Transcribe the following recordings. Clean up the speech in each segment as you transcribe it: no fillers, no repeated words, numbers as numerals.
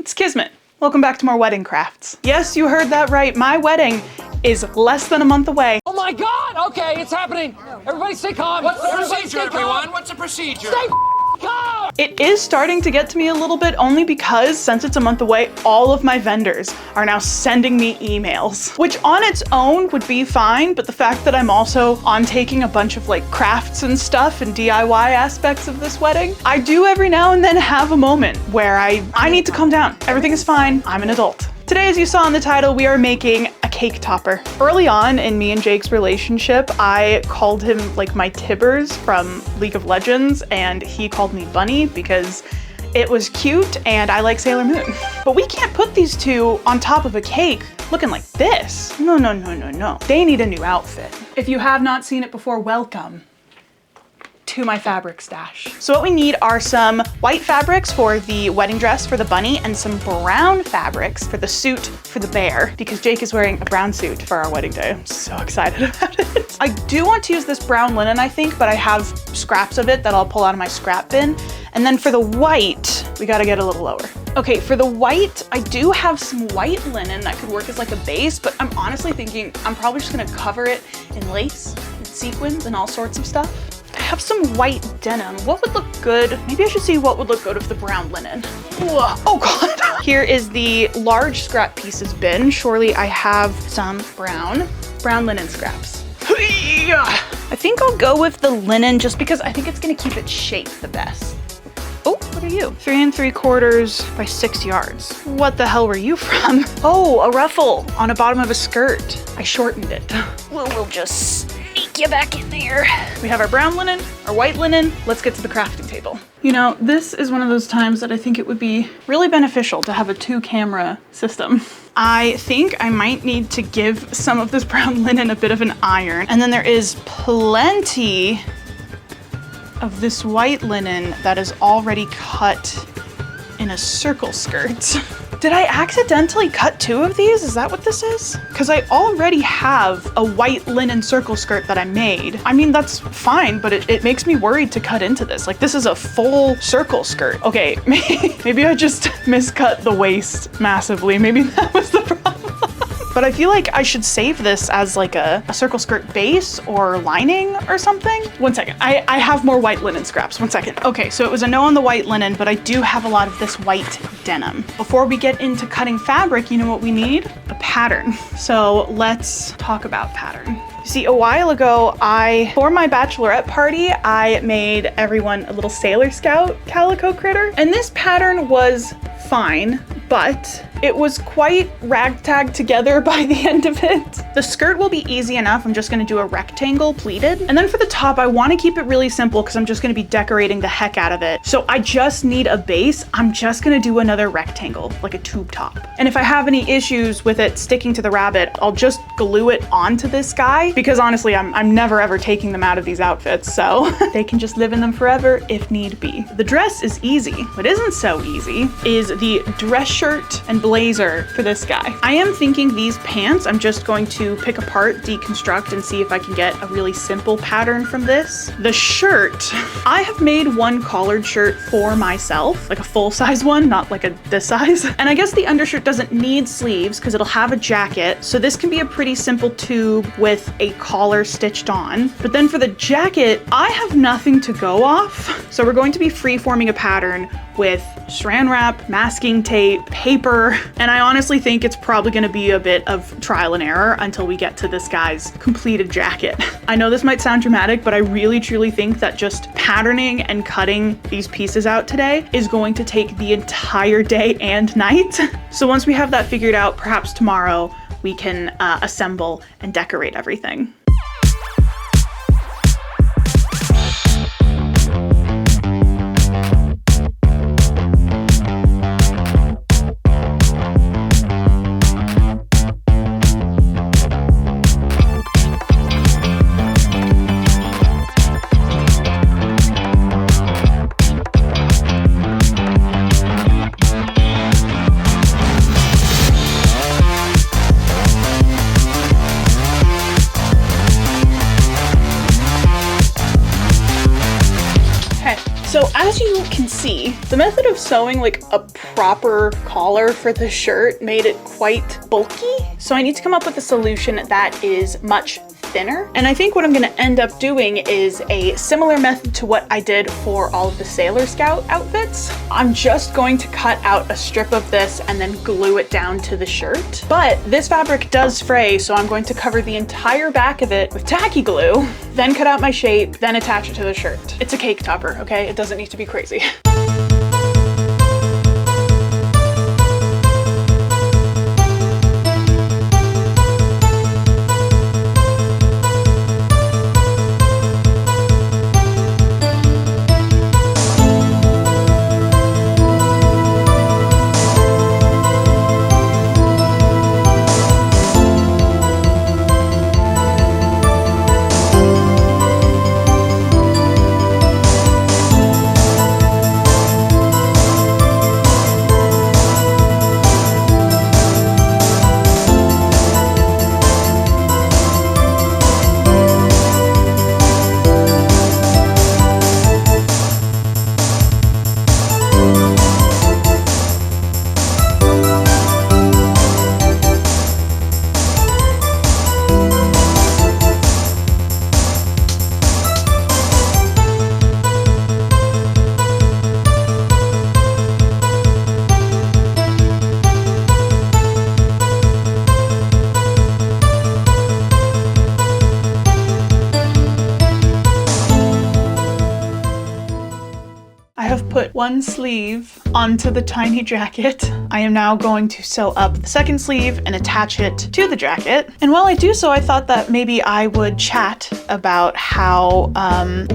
It's Kismet. Welcome back to more wedding crafts. Yes, you heard that right. My wedding is less than a month away. Oh my God! Okay, it's happening. Everybody stay calm. What's the procedure, everyone? What's the procedure? Stay calm! It is starting to get to me a little bit only because since it's a month away, all of my vendors are now sending me emails, which on its own would be fine. But the fact that I'm also on taking a bunch of like crafts and stuff and DIY aspects of this wedding, I do every now and then have a moment where I need to calm down. Everything is fine. I'm an adult. Today, as you saw in the title, we are making a cake topper. Early on in me and Jake's relationship, I called him like my Tibbers from League of Legends, and he called me Bunny because it was cute and I like Sailor Moon. But we can't put these two on top of a cake looking like this. No, no, no, no, no. They need a new outfit. If you have not seen it before, welcome to my fabric stash. So what we need are some white fabrics for the wedding dress for the bunny and some brown fabrics for the suit for the bear, because Jake is wearing a brown suit for our wedding day. I'm so excited about it. I do want to use this brown linen, I think, but I have scraps of it that I'll pull out of my scrap bin. And then for the white, we gotta get a little lower. Okay, for the white, I do have some white linen that could work as like a base, but I'm honestly thinking I'm probably just gonna cover it in lace and sequins and all sorts of stuff. I have some white denim. What would look good? Maybe I should see what would look good with the brown linen. Whoa. Oh God. Here is the large scrap pieces bin. Surely I have some brown linen scraps. I think I'll go with the linen just because I think it's gonna keep its shape the best. Oh, what are you? 3 3/4 by 6 yards. What the hell were you from? Oh, a ruffle on the bottom of a skirt. I shortened it. We'll just sneak you back in there. We have our brown linen, our white linen. Let's get to the crafting table. You know, this is one of those times that I think it would be really beneficial to have a 2-camera system. I think I might need to give some of this brown linen a bit of an iron. And then there is plenty of this white linen that is already cut in a circle skirt. Did I accidentally cut 2 of these? Is that what this is? Because I already have a white linen circle skirt that I made. I mean, that's fine, but it makes me worried to cut into this. Like, this is a full circle skirt. Okay, maybe I just miscut the waist massively. Maybe that was the problem. But I feel like I should save this as like a circle skirt base or lining or something. One second, I have more white linen scraps, 1 second. Okay, so it was a no on the white linen, but I do have a lot of this white denim. Before we get into cutting fabric, you know what we need? A pattern. So let's talk about pattern. You see, a while ago, for my bachelorette party, I made everyone a little Sailor Scout calico critter. And this pattern was fine, but it was quite ragtag together by the end of it. The skirt will be easy enough. I'm just gonna do a rectangle pleated. And then for the top, I wanna keep it really simple because I'm just gonna be decorating the heck out of it. So I just need a base. I'm just gonna do another rectangle, like a tube top. And if I have any issues with it sticking to the rabbit, I'll just glue it onto this guy because honestly, I'm never ever taking them out of these outfits. So they can just live in them forever if need be. The dress is easy. What isn't so easy is the dress shirt and blazer for this guy. I am thinking these pants, I'm just going to pick apart, deconstruct, and see if I can get a really simple pattern from this. The shirt, I have made one collared shirt for myself, like a full-size one, not like this size. And I guess the undershirt doesn't need sleeves because it'll have a jacket. So this can be a pretty simple tube with a collar stitched on. But then for the jacket, I have nothing to go off. So we're going to be free-forming a pattern with saran wrap, masking tape, paper, and I honestly think it's probably gonna be a bit of trial and error until we get to this guy's completed jacket. I know this might sound dramatic, but I really truly think that just patterning and cutting these pieces out today is going to take the entire day and night. So once we have that figured out, perhaps tomorrow we can assemble and decorate everything. The method of sewing like a proper collar for the shirt made it quite bulky. So I need to come up with a solution that is much thinner. And I think what I'm gonna end up doing is a similar method to what I did for all of the Sailor Scout outfits. I'm just going to cut out a strip of this and then glue it down to the shirt. But this fabric does fray, so I'm going to cover the entire back of it with tacky glue, then cut out my shape, then attach it to the shirt. It's a cake topper, okay? It doesn't need to be crazy. Put one sleeve onto the tiny jacket. I am now going to sew up the second sleeve and attach it to the jacket. And while I do so, I thought that maybe I would chat about how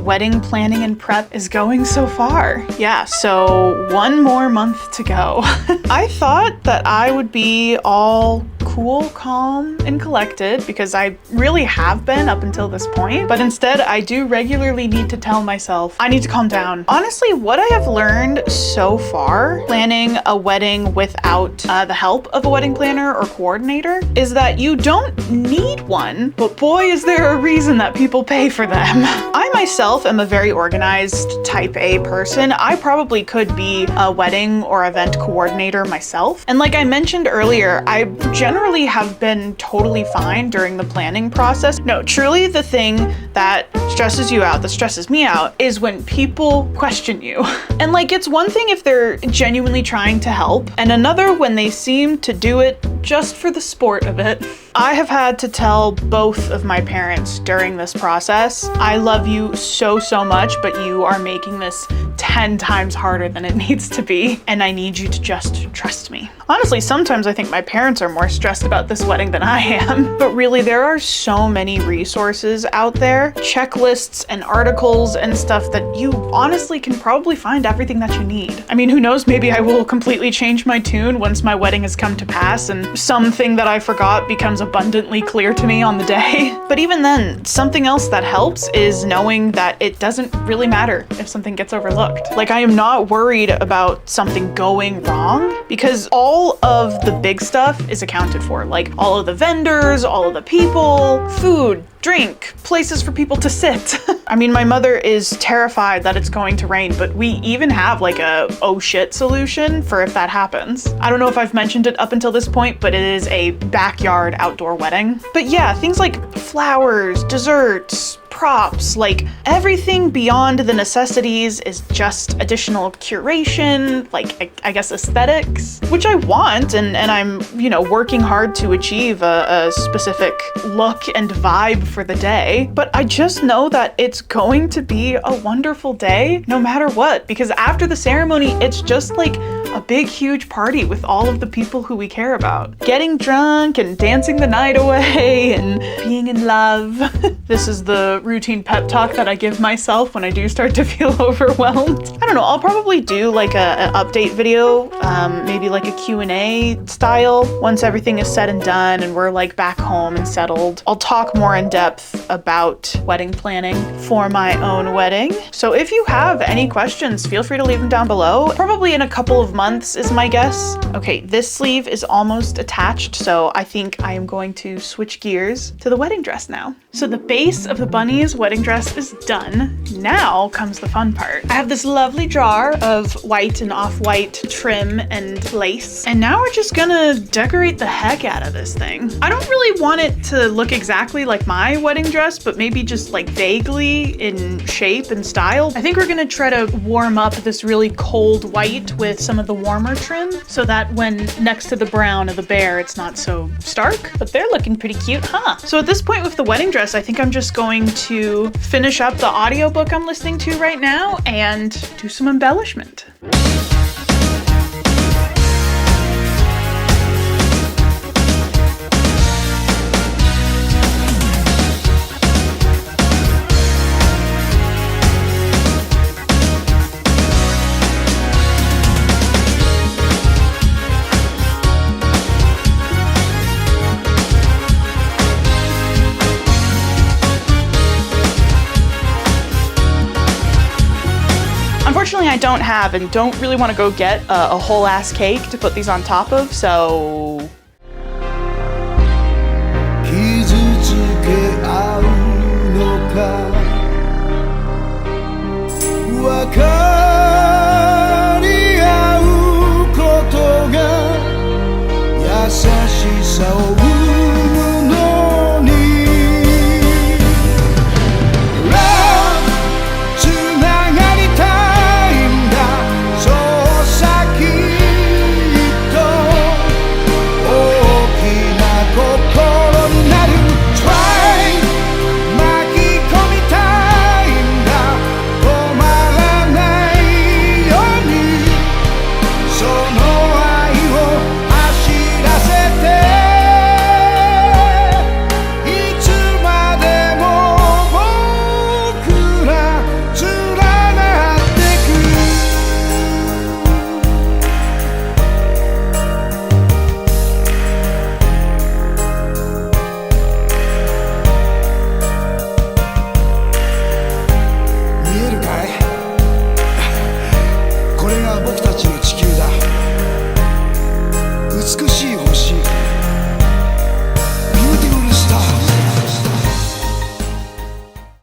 wedding planning and prep is going so far. Yeah, so one more month to go. I thought that I would be all cool, calm, and collected because I really have been up until this point, but instead I do regularly need to tell myself I need to calm down. Honestly, what I have learned so far planning a wedding without the help of a wedding planner or coordinator is that you don't need one, but boy is there a reason that people pay for them. I myself am a very organized type A person. I probably could be a wedding or event coordinator myself. And like I mentioned earlier, I generally have been totally fine during the planning process. No, truly the thing that stresses you out, that stresses me out, is when people question you. And like, it's one thing if they're genuinely trying to help, and another when they seem to do it just for the sport of it. I have had to tell both of my parents during this process, I love you so, so much, but you are making this 10 times harder than it needs to be, and I need you to just trust me. Honestly, sometimes I think my parents are more stressed about this wedding than I am, but really there are so many resources out there, checklists and articles and stuff that you honestly can probably find everything that you need. I mean, who knows, maybe I will completely change my tune once my wedding has come to pass and something that I forgot becomes abundantly clear to me on the day. But even then, something else that helps is knowing that it doesn't really matter if something gets overlooked. Like, I am not worried about something going wrong because all of the big stuff is accounted for. Like all of the vendors, all of the people, food, drink, places for people to sit. I mean, my mother is terrified that it's going to rain, but we even have like a oh shit solution for if that happens. I don't know if I've mentioned it up until this point, but it is a backyard outdoor wedding. But yeah, things like flowers, desserts, props, like everything beyond the necessities is just additional curation, like I guess aesthetics, which I want and I'm, you know, working hard to achieve a specific look and vibe for the day. But I just know that it's going to be a wonderful day no matter what, because after the ceremony, it's just like a big, huge party with all of the people who we care about. Getting drunk and dancing the night away and being in love. This is the routine pep talk that I give myself when I do start to feel overwhelmed. I don't know, I'll probably do like an update video, maybe like a Q&A style once everything is said and done and we're like back home and settled. I'll talk more in depth about wedding planning for my own wedding. So if you have any questions, feel free to leave them down below. Probably in a couple of months is my guess. Okay, this sleeve is almost attached, so I think I am going to switch gears to the wedding dress now. So the base of the bunny's wedding dress is done. Now comes the fun part. I have this lovely jar of white and off-white trim and lace. And now we're just gonna decorate the heck out of this thing. I don't really want it to look exactly like my wedding dress, but maybe just like vaguely in shape and style. I think we're gonna try to warm up this really cold white with some of the warmer trim so that when next to the brown of the bear, it's not so stark. But they're looking pretty cute, huh? So at this point with the wedding dress, I think I'm just going to finish up the audiobook I'm listening to right now and do some embellishment. Unfortunately, I don't have and don't really want to go get a whole ass cake to put these on top of, so...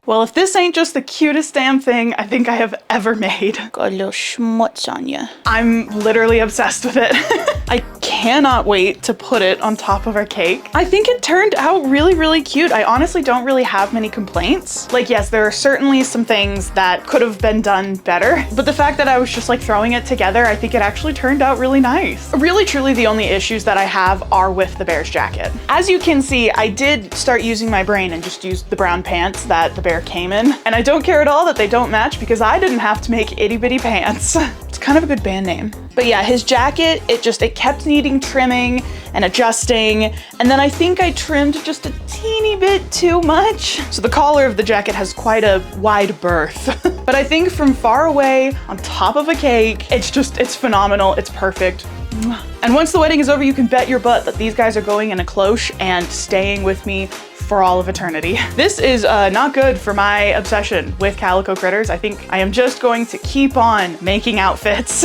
Well, if this ain't just the cutest damn thing I think I have ever made. Got a little schmutz on ya. I'm literally obsessed with it. I cannot wait to put it on top of our cake. I think it turned out really, really cute. I honestly don't really have many complaints. Like, yes, there are certainly some things that could have been done better, but the fact that I was just like throwing it together, I think it actually turned out really nice. Really, truly the only issues that I have are with the bear's jacket. As you can see, I did start using my brain and just used the brown pants that the bear came in. And I don't care at all that they don't match because I didn't have to make itty bitty pants. It's kind of a good band name. But yeah, his jacket, it kept needing trimming and adjusting. And then I think I trimmed just a teeny bit too much. So the collar of the jacket has quite a wide berth. But I think from far away on top of a cake, it's phenomenal. It's perfect. And once the wedding is over, you can bet your butt that these guys are going in a cloche and staying with me for all of eternity. This is not good for my obsession with calico critters. I think I am just going to keep on making outfits.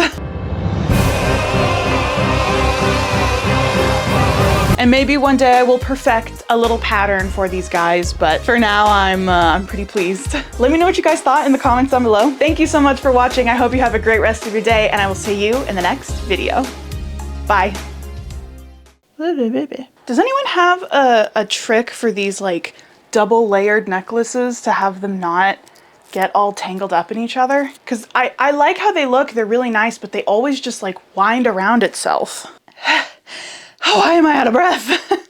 And maybe one day I will perfect a little pattern for these guys, but for now I'm pretty pleased. Let me know what you guys thought in the comments down below. Thank you so much for watching. I hope you have a great rest of your day, and I will see you in the next video. Bye. Does anyone have a trick for these like double layered necklaces to have them not get all tangled up in each other? Because I like how they look, they're really nice, but they always just like wind around itself. Why am I out of breath?